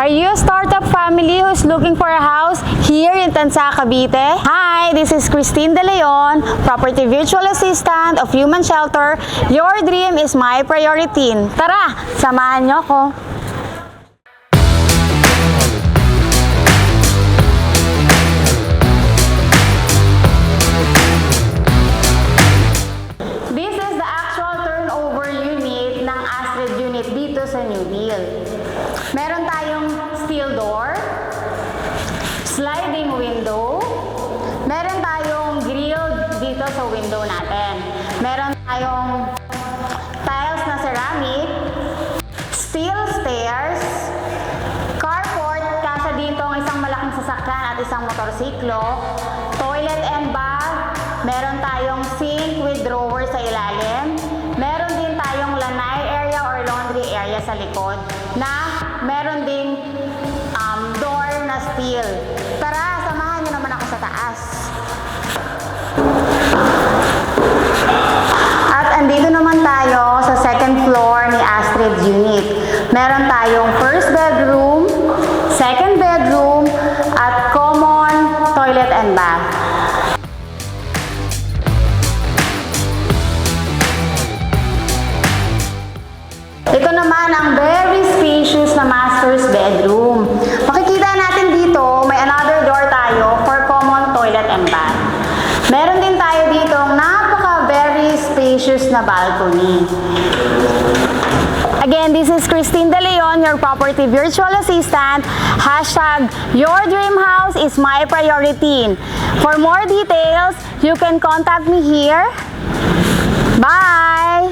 Are you a startup family who's looking for a house here in Tansa, Cavite? Hi, this is Christine De Leon, Property Virtual Assistant of Human Shelter. Your dream is my priority. Tara, samahan niyo ako. This is the actual turnover unit ng Astrid unit dito sa New Deal. Meron tayong steel door, sliding window, meron tayong grill dito sa window natin. Meron tayong tiles na ceramic, steel stairs, carport, kasya dito ang isang malaking sasakyan at isang motorsiklo, toilet and bath, meron tayong sink with drawer sa ilalim, meron din tayong lanai area or laundry area sa likod na meron ding door na steel. Tara, samahan niyo naman ako sa taas. At andito naman tayo sa second floor ni Astrid unit. Meron tayong first bedroom, second bedroom, at common toilet and bath. Ito naman ang very spacious na master's bedroom. Makikita natin dito, may another door tayo for common toilet and bath. Meron din tayo dito very spacious na balcony. Again, this is Christine De Leon, your Property Virtual Assistant. Hashtag, your dream house is my priority. For more details, you can contact me here. Bye!